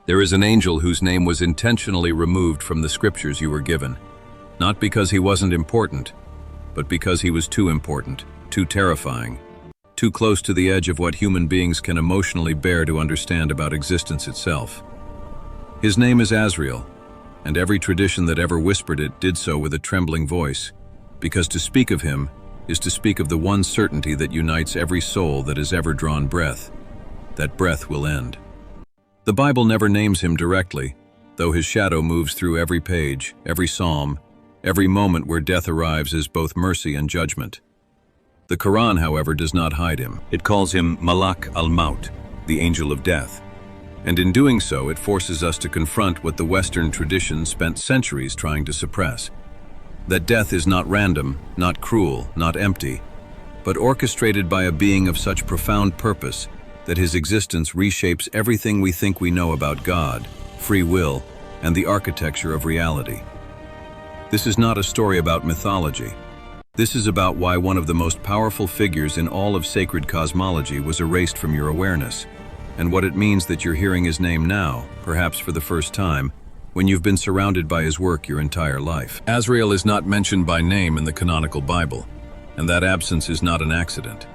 There is an angel whose name was intentionally removed from the scriptures you were given, not because he wasn't important, but because he was too important, too terrifying, too close to the edge of what human beings can emotionally bear to understand about existence itself. His name is Azrael, and every tradition that ever whispered it did so with a trembling voice, because to speak of him is to speak of the one certainty that unites every soul that has ever drawn breath. That breath will end. The Bible never names him directly, though his shadow moves through every page, every psalm, every moment where death arrives as both mercy and judgment. The Quran, however, does not hide him. It calls him Malak al-Maut, the angel of death. And in doing so, it forces us to confront what the Western tradition spent centuries trying to suppress. That death is not random, not cruel, not empty, but orchestrated by a being of such profound purpose that his existence reshapes everything we think we know about God, free will, and the architecture of reality. This is not a story about mythology. This is about why one of the most powerful figures in all of sacred cosmology was erased from your awareness, and what it means that you're hearing his name now, perhaps for the first time, when you've been surrounded by his work your entire life. Azrael is not mentioned by name in the canonical Bible, and that absence is not an accident.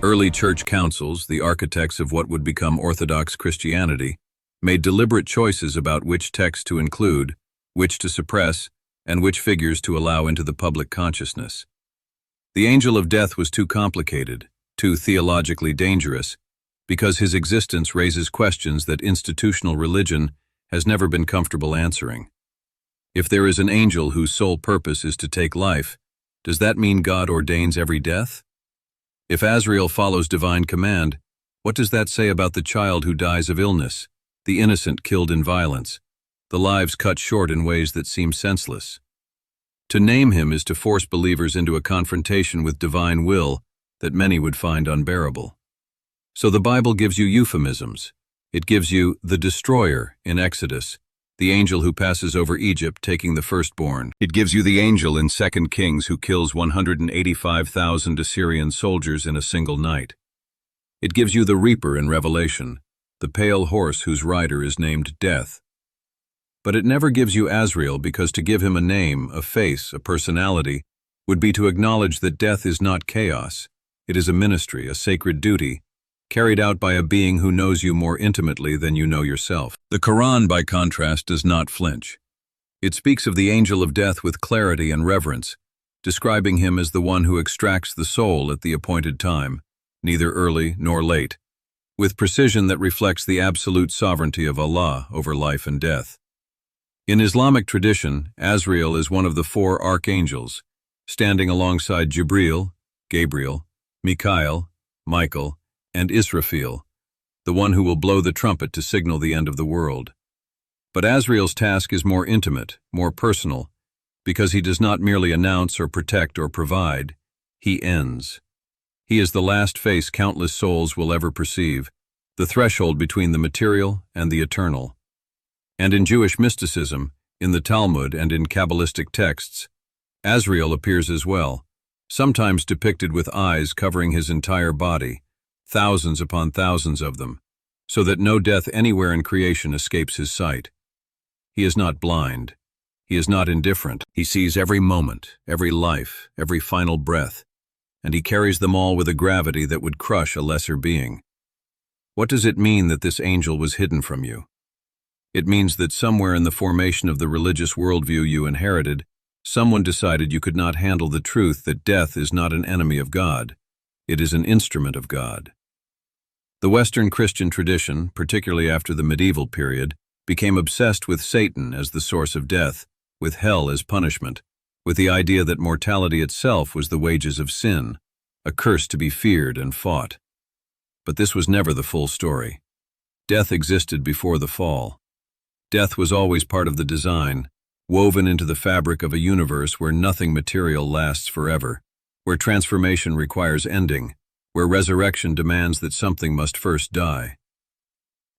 Early church councils, the architects of what would become Orthodox Christianity, made deliberate choices about which texts to include, which to suppress, and which figures to allow into the public consciousness. The angel of death was too complicated, too theologically dangerous, because his existence raises questions that institutional religion has never been comfortable answering. If there is an angel whose sole purpose is to take life, does that mean God ordains every death? If Azrael follows divine command, what does that say about the child who dies of illness, the innocent killed in violence, the lives cut short in ways that seem senseless? To name him is to force believers into a confrontation with divine will that many would find unbearable. So the Bible gives you euphemisms. It gives you the destroyer in Exodus, the angel who passes over Egypt taking the firstborn. It gives you the angel in 2 Kings who kills 185,000 Assyrian soldiers in a single night. It gives you the reaper in Revelation, the pale horse whose rider is named Death. But it never gives you Azrael, because to give him a name, a face, a personality, would be to acknowledge that death is not chaos. It is a ministry, a sacred duty, carried out by a being who knows you more intimately than you know yourself. The Quran, by contrast, does not flinch. It speaks of the angel of death with clarity and reverence, describing him as the one who extracts the soul at the appointed time, neither early nor late, with precision that reflects the absolute sovereignty of Allah over life and death. In Islamic tradition, Azrael is one of the 4 archangels, standing alongside Jibril, Gabriel, Mikael, Michael, and Israfil, the one who will blow the trumpet to signal the end of the world. But Azrael's task is more intimate, more personal, because he does not merely announce or protect or provide, he ends. He is the last face countless souls will ever perceive, the threshold between the material and the eternal. And in Jewish mysticism, in the Talmud and in Kabbalistic texts, Azrael appears as well, sometimes depicted with eyes covering his entire body, thousands upon thousands of them, so that no death anywhere in creation escapes his sight. He is not blind. He is not indifferent. He sees every moment, every life, every final breath, and he carries them all with a gravity that would crush a lesser being. What does it mean that this angel was hidden from you? It means that somewhere in the formation of the religious worldview you inherited, someone decided you could not handle the truth that death is not an enemy of God. It is an instrument of God. The Western Christian tradition, particularly after the medieval period, became obsessed with Satan as the source of death, with hell as punishment, with the idea that mortality itself was the wages of sin, a curse to be feared and fought. But this was never the full story. Death existed before the fall. Death was always part of the design, woven into the fabric of a universe where nothing material lasts forever, where transformation requires ending, where resurrection demands that something must first die.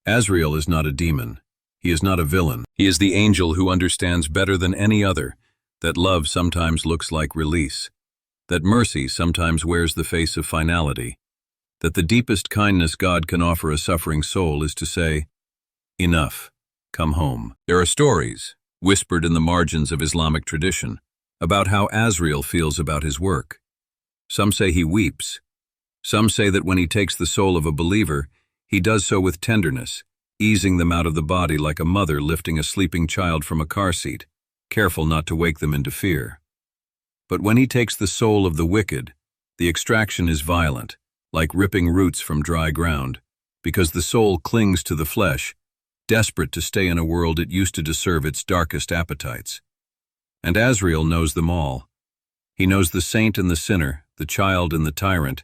Azrael is not a demon. He is not a villain. He is the angel who understands better than any other that love sometimes looks like release, that mercy sometimes wears the face of finality, that the deepest kindness God can offer a suffering soul is to say, "Enough, come home. There are stories, whispered in the margins of Islamic tradition, about how Azrael feels about his work. Some say he weeps. Some say that when he takes the soul of a believer, he does so with tenderness, easing them out of the body like a mother lifting a sleeping child from a car seat, careful not to wake them into fear. But when he takes the soul of the wicked, the extraction is violent, like ripping roots from dry ground, because the soul clings to the flesh, desperate to stay in a world it used to serve its darkest appetites. And Azrael knows them all. He knows the saint and the sinner, the child and the tyrant,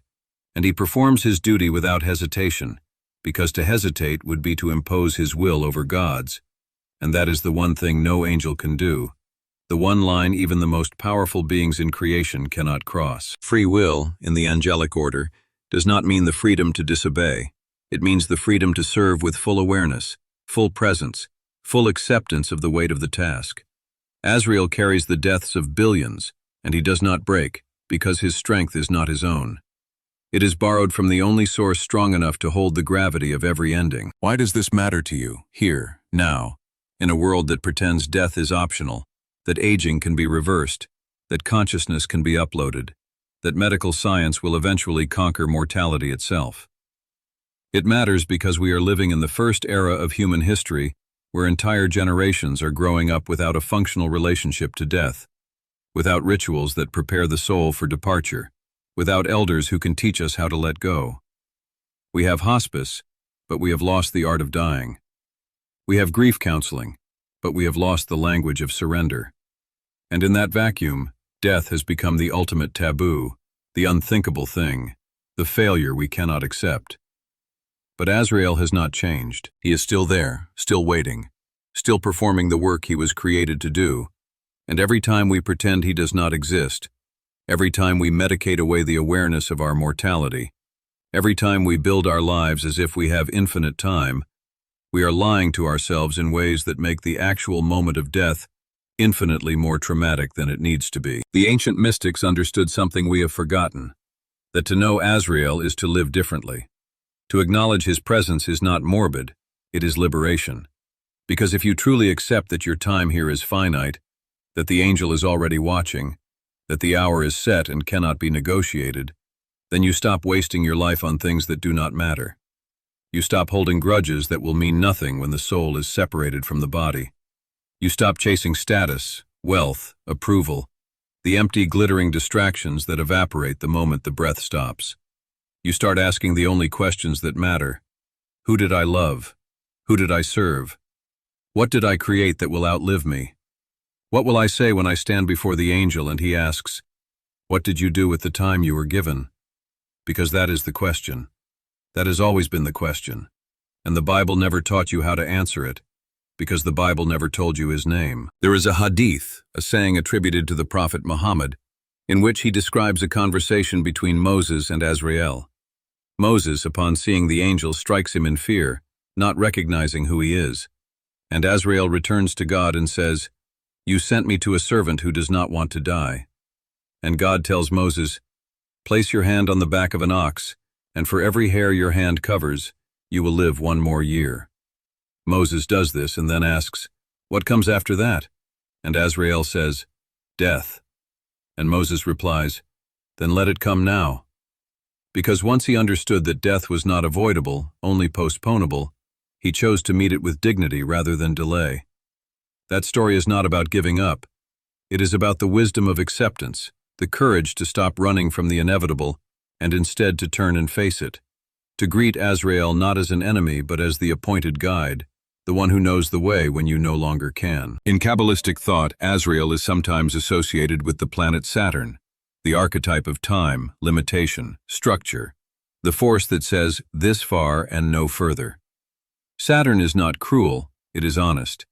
and he performs his duty without hesitation, because to hesitate would be to impose his will over God's, and that is the one thing no angel can do, the one line even the most powerful beings in creation cannot cross. Free will, in the angelic order, does not mean the freedom to disobey. It means the freedom to serve with full awareness, full presence, full acceptance of the weight of the task. Azrael carries the deaths of billions, and he does not break, because his strength is not his own. It is borrowed from the only source strong enough to hold the gravity of every ending. Why does this matter to you, here, now, in a world that pretends death is optional, that aging can be reversed, that consciousness can be uploaded, that medical science will eventually conquer mortality itself? It matters because we are living in the first era of human history where entire generations are growing up without a functional relationship to death, without rituals that prepare the soul for departure, without elders who can teach us how to let go. We have hospice, but we have lost the art of dying. We have grief counseling, but we have lost the language of surrender. And in that vacuum, death has become the ultimate taboo, the unthinkable thing, the failure we cannot accept. But Azrael has not changed. He is still there, still waiting, still performing the work he was created to do. And every time we pretend he does not exist, every time we medicate away the awareness of our mortality, every time we build our lives as if we have infinite time, we are lying to ourselves in ways that make the actual moment of death infinitely more traumatic than it needs to be. The ancient mystics understood something we have forgotten, that to know Azrael is to live differently. To acknowledge his presence is not morbid, it is liberation. Because if you truly accept that your time here is finite, that the angel is already watching, that the hour is set and cannot be negotiated, then you stop wasting your life on things that do not matter. You stop holding grudges that will mean nothing when the soul is separated from the body. You stop chasing status, wealth, approval, the empty, glittering distractions that evaporate the moment the breath stops. You start asking the only questions that matter. Who did I love? Who did I serve? What did I create that will outlive me? What will I say when I stand before the angel and he asks, "What did you do with the time you were given?" Because that is the question. That has always been the question. And the Bible never taught you how to answer it, because the Bible never told you his name. There is a hadith, a saying attributed to the Prophet Muhammad, in which he describes a conversation between Moses and Azrael. Moses, upon seeing the angel, strikes him in fear, not recognizing who he is. And Azrael returns to God and says, "You sent me to a servant who does not want to die." And God tells Moses, "Place your hand on the back of an ox, and for every hair your hand covers, you will live 1 more year." Moses does this and then asks, "What comes after that?" And Azrael says, "Death." And Moses replies, "Then let it come now." Because once he understood that death was not avoidable, only postponable, he chose to meet it with dignity rather than delay. That story is not about giving up. It is about the wisdom of acceptance, the courage to stop running from the inevitable, and instead to turn and face it. To greet Azrael not as an enemy but as the appointed guide, the one who knows the way when you no longer can. In Kabbalistic thought, Azrael is sometimes associated with the planet Saturn, the archetype of time, limitation, structure, the force that says this far and no further. Saturn is not cruel, it is honest.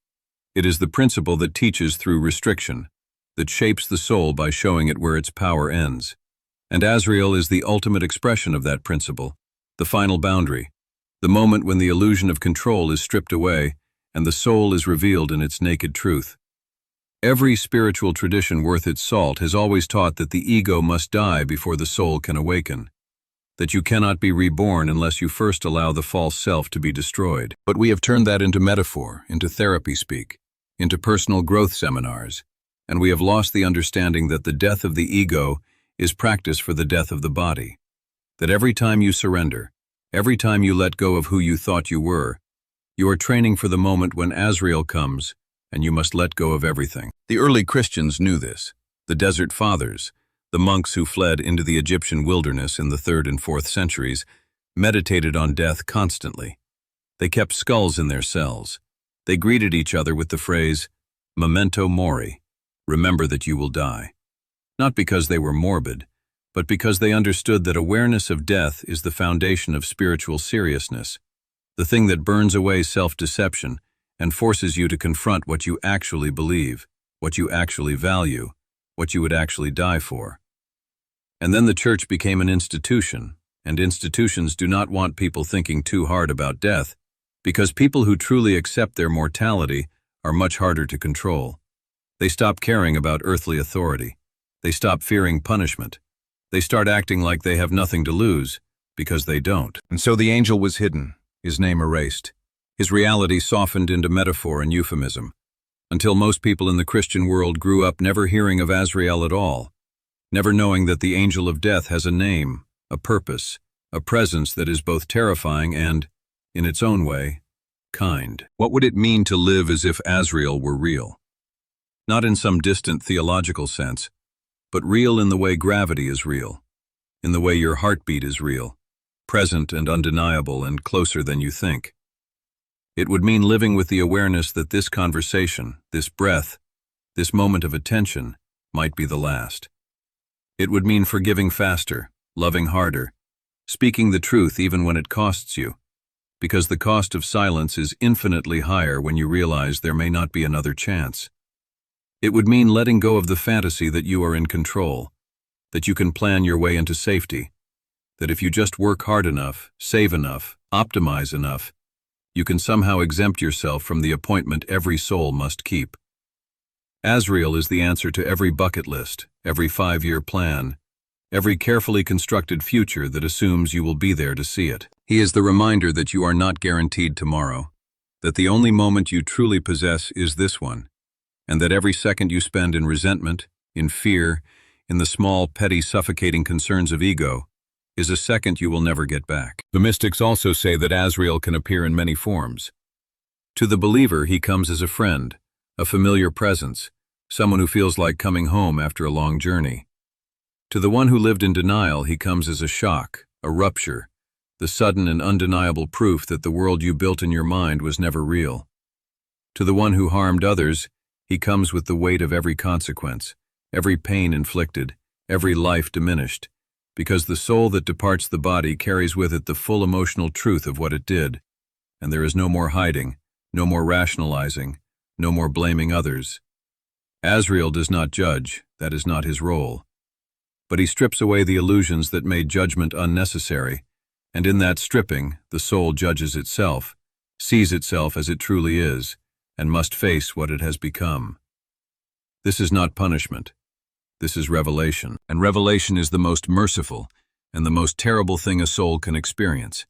It is the principle that teaches through restriction, that shapes the soul by showing it where its power ends. And Azrael is the ultimate expression of that principle, the final boundary, the moment when the illusion of control is stripped away and the soul is revealed in its naked truth. Every spiritual tradition worth its salt has always taught that the ego must die before the soul can awaken. that you cannot be reborn unless you first allow the false self to be destroyed. But we have turned that into metaphor, into therapy speak, into personal growth seminars, and we have lost the understanding that the death of the ego is practice for the death of the body. That every time you surrender, every time you let go of who you thought you were, you are training for the moment when Azrael comes and you must let go of everything. The early Christians knew this. The Desert Fathers, the monks who fled into the Egyptian wilderness in the 3rd and 4th centuries, meditated on death constantly. They kept skulls in their cells. They greeted each other with the phrase, memento mori, remember that you will die. Not because they were morbid, but because they understood that awareness of death is the foundation of spiritual seriousness, the thing that burns away self-deception and forces you to confront what you actually believe, what you actually value, what you would actually die for. And then the church became an institution, and institutions do not want people thinking too hard about death, because people who truly accept their mortality are much harder to control. They stop caring about earthly authority. They stop fearing punishment. They start acting like they have nothing to lose, because they don't. And so the angel was hidden, his name erased, his reality softened into metaphor and euphemism, until most people in the Christian world grew up never hearing of Azrael at all, never knowing that the angel of death has a name, a purpose, a presence that is both terrifying and, in its own way, kind. What would it mean to live as if Azrael were real? Not in some distant theological sense, but real in the way gravity is real, in the way your heartbeat is real, present and undeniable and closer than you think. It would mean living with the awareness that this conversation, this breath, this moment of attention might be the last. It would mean forgiving faster, loving harder, speaking the truth even when it costs you, because the cost of silence is infinitely higher when you realize there may not be another chance. It would mean letting go of the fantasy that you are in control, that you can plan your way into safety, that if you just work hard enough, save enough, optimize enough, you can somehow exempt yourself from the appointment every soul must keep. Azrael is the answer to every bucket list, every 5-year plan, every carefully constructed future that assumes you will be there to see it. He is the reminder that you are not guaranteed tomorrow, that the only moment you truly possess is this one, and that every second you spend in resentment, in fear, in the small, petty, suffocating concerns of ego, is a second you will never get back. The mystics also say that Azrael can appear in many forms. To the believer, he comes as a friend, a familiar presence, someone who feels like coming home after a long journey. To the one who lived in denial, he comes as a shock, a rupture, the sudden and undeniable proof that the world you built in your mind was never real. To the one who harmed others, he comes with the weight of every consequence, every pain inflicted, every life diminished, because the soul that departs the body carries with it the full emotional truth of what it did, and there is no more hiding, no more rationalizing, no more blaming others. Azrael does not judge, that is not his role. But he strips away the illusions that made judgment unnecessary, and in that stripping, the soul judges itself, sees itself as it truly is, and must face what it has become. This is not punishment. This is revelation, and revelation is the most merciful and the most terrible thing a soul can experience,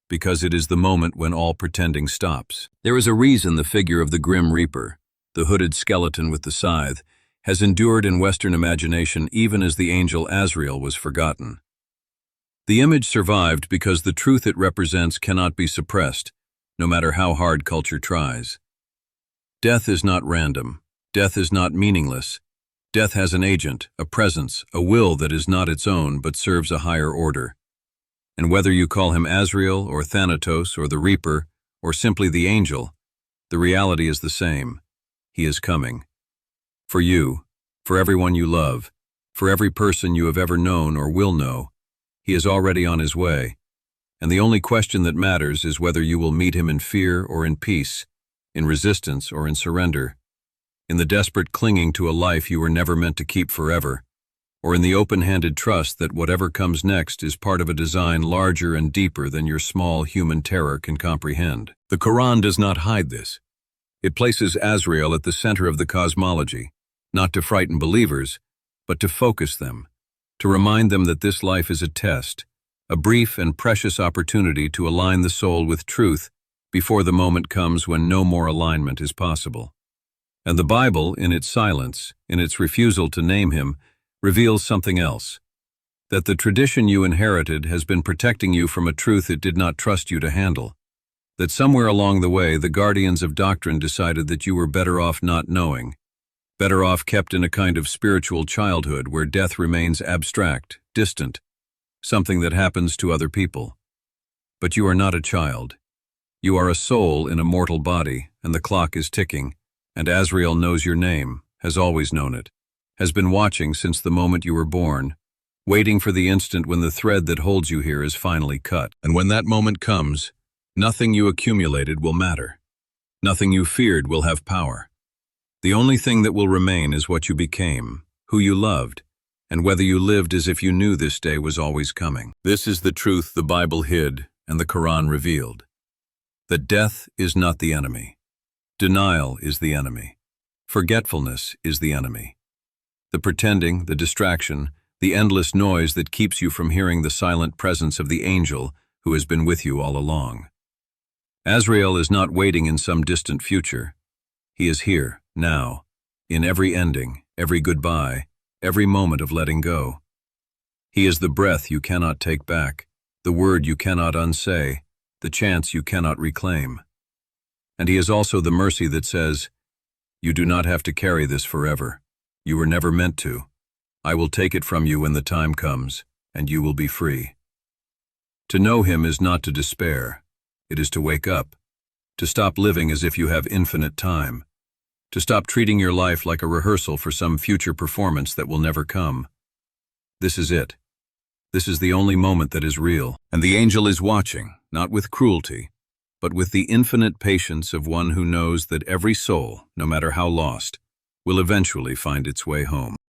because it is the moment when all pretending stops. There is a reason the figure of the grim reaper, the hooded skeleton with the scythe, has endured in Western imagination even as the angel Azrael was forgotten. The image survived because the truth it represents cannot be suppressed, no matter how hard culture tries. Death is not random. Death is not meaningless. Death has an agent, a presence, a will that is not its own but serves a higher order. And whether you call him Azrael or Thanatos or the Reaper or simply the angel, the reality is the same. He is coming. For you, for everyone you love, for every person you have ever known or will know, he is already on his way. And the only question that matters is whether you will meet him in fear or in peace, in resistance or in surrender, in the desperate clinging to a life you were never meant to keep forever, or in the open-handed trust that whatever comes next is part of a design larger and deeper than your small human terror can comprehend. The Quran does not hide this. It places Azrael at the center of the cosmology, not to frighten believers, but to focus them, to remind them that this life is a test, a brief and precious opportunity to align the soul with truth before the moment comes when no more alignment is possible. And the Bible, in its silence, in its refusal to name him, reveals something else. That the tradition you inherited has been protecting you from a truth it did not trust you to handle. That somewhere along the way, the guardians of doctrine decided that you were better off not knowing, better off kept in a kind of spiritual childhood where death remains abstract, distant, something that happens to other people. But you are not a child. You are a soul in a mortal body, and the clock is ticking, and Azrael knows your name, has always known it, has been watching since the moment you were born, waiting for the instant when the thread that holds you here is finally cut. And when that moment comes, nothing you accumulated will matter. Nothing you feared will have power. The only thing that will remain is what you became, who you loved, and whether you lived as if you knew this day was always coming. This is the truth the Bible hid and the Quran revealed. That death is not the enemy. Denial is the enemy. Forgetfulness is the enemy. The pretending, the distraction, the endless noise that keeps you from hearing the silent presence of the angel who has been with you all along. Azrael is not waiting in some distant future. He is here, now, in every ending, every goodbye, every moment of letting go. He is the breath you cannot take back, the word you cannot unsay, the chance you cannot reclaim. And he is also the mercy that says, "You do not have to carry this forever. You were never meant to. I will take it from you when the time comes, and you will be free." To know him is not to despair. It is to wake up, to stop living as if you have infinite time, to stop treating your life like a rehearsal for some future performance that will never come. This is it. This is the only moment that is real, and the angel is watching, not with cruelty, but with the infinite patience of one who knows that every soul, no matter how lost, will eventually find its way home.